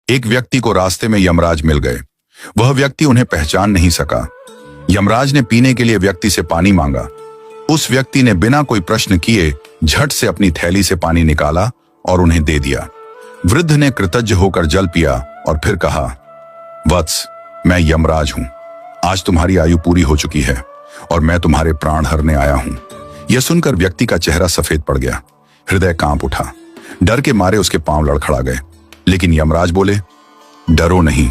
एक व्यक्ति को रास्ते में यमराज मिल गए। वह व्यक्ति उन्हें पहचान नहीं सका। यमराज ने पीने के लिए व्यक्ति से पानी मांगा। उस व्यक्ति ने बिना कोई प्रश्न किए झट से अपनी थैली से पानी निकाला और उन्हें दे दिया। वृद्ध ने कृतज्ञ होकर जल पिया और फिर कहा, वत्स, मैं यमराज हूं। आज तुम्हारी आयु पूरी हो चुकी है और मैं तुम्हारे प्राण हरने आया हूं। यह सुनकर व्यक्ति का चेहरा सफेद पड़ गया। हृदय कांप उठा। डर के मारे उसके पांव लड़खड़ा गए। लेकिन यमराज बोले, डरो नहीं,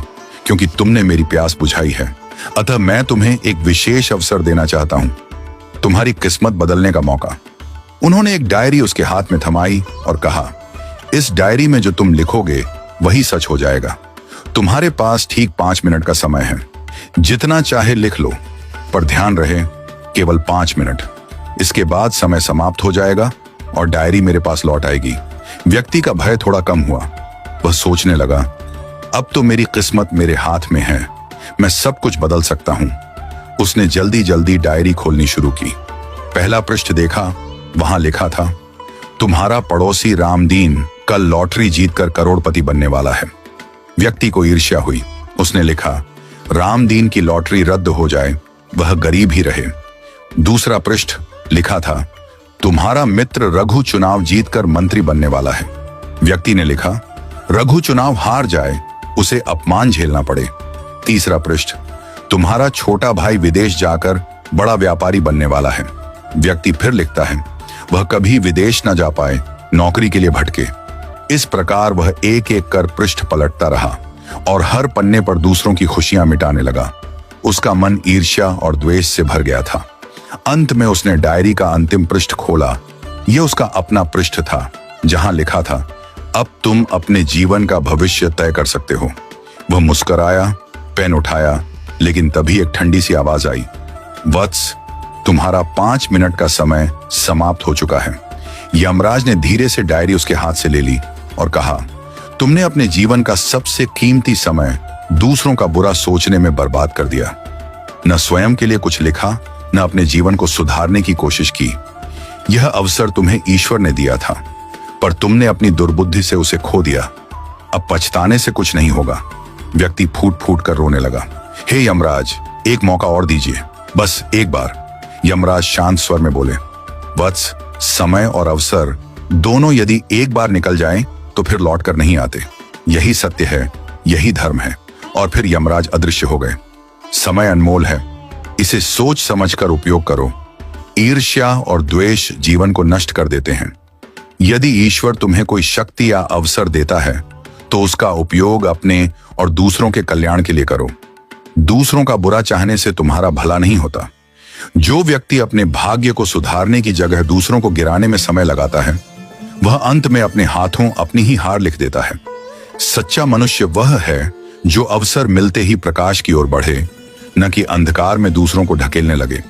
क्योंकि तुमने मेरी प्यास बुझाई है। अतः मैं तुम्हें एक विशेष अवसर देना चाहता हूं, तुम्हारी किस्मत बदलने का मौका। उन्होंने एक डायरी उसके हाथ में थमाई और कहा, इस डायरी में जो तुम लिखोगे वही सच हो जाएगा। तुम्हारे पास ठीक 5 मिनट का समय है। जितना चाहे लिख लो, पर ध्यान रहे केवल 5 मिनट। इसके बाद समय समाप्त हो जाएगा और डायरी मेरे पास लौट आएगी। व्यक्ति का भय थोड़ा कम हुआ। वह सोचने लगा, अब तो मेरी किस्मत मेरे हाथ में है, मैं सब कुछ बदल सकता हूं। उसने जल्दी जल्दी डायरी खोलनी शुरू की। पहला पृष्ठ देखा। वहां लिखा था, तुम्हारा पड़ोसी रामदीन कल लॉटरी जीतकर करोड़पति बनने वाला है। व्यक्ति को ईर्ष्या हुई। उसने लिखा, रामदीन की लॉटरी रद्द हो जाए, वह गरीब ही रहे। दूसरा पृष्ठ लिखा था, तुम्हारा मित्र रघु चुनाव जीतकर मंत्री बनने वाला है। व्यक्ति ने लिखा, रघु चुनाव हार जाए, उसे अपमान झेलना पड़े। तीसरा पृष्ठ, तुम्हारा छोटा भाई विदेश जाकर बड़ा व्यापारी बनने वाला है। व्यक्ति फिर लिखता है, वह कभी विदेश न जा पाए, नौकरी के लिए भटके। इस प्रकार वह एक एक कर पृष्ठ पलटता रहा और हर पन्ने पर दूसरों की खुशियां मिटाने लगा। उसका मन ईर्ष्या और द्वेष से भर गया था। अंत में उसने डायरी का अंतिम पृष्ठ खोला। यह उसका अपना पृष्ठ था, जहां लिखा था, अब तुम अपने जीवन का भविष्य तय कर सकते हो। वह मुस्कुराया, पेन उठाया, लेकिन तभी एक ठंडी सी आवाज आई, वत्स, तुम्हारा 5 मिनट का समय समाप्त हो चुका है। यमराज ने धीरे से डायरी उसके हाथ से ले ली और कहा, तुमने अपने जीवन का सबसे कीमती समय दूसरों का बुरा सोचने में बर्बाद कर दिया। न स्वयं के लिए कुछ लिखा, न अपने जीवन को सुधारने की कोशिश की। यह अवसर तुम्हें ईश्वर ने दिया था, पर तुमने अपनी दुर्बुद्धि से उसे खो दिया। अब पछताने से कुछ नहीं होगा। व्यक्ति फूट फूट कर रोने लगा। हे यमराज, एक मौका और दीजिए, बस एक बार। यमराज शांत स्वर में बोले, वत्स, समय और अवसर दोनों यदि एक बार निकल जाएं तो फिर लौट कर नहीं आते। यही सत्य है, यही धर्म है। और फिर यमराज अदृश्य हो गए। समय अनमोल है, इसे सोच समझकर उपयोग करो। ईर्ष्या और द्वेष जीवन को नष्ट कर देते हैं। यदि ईश्वर तुम्हें कोई शक्ति या अवसर देता है तो उसका उपयोग अपने और दूसरों के कल्याण के लिए करो। दूसरों का बुरा चाहने से तुम्हारा भला नहीं होता। जो व्यक्ति अपने भाग्य को सुधारने की जगह दूसरों को गिराने में समय लगाता है, वह अंत में अपने हाथों अपनी ही हार लिख देता है। सच्चा मनुष्य वह है जो अवसर मिलते ही प्रकाश की ओर बढ़े, न कि अंधकार में दूसरों को ढकेलने लगे।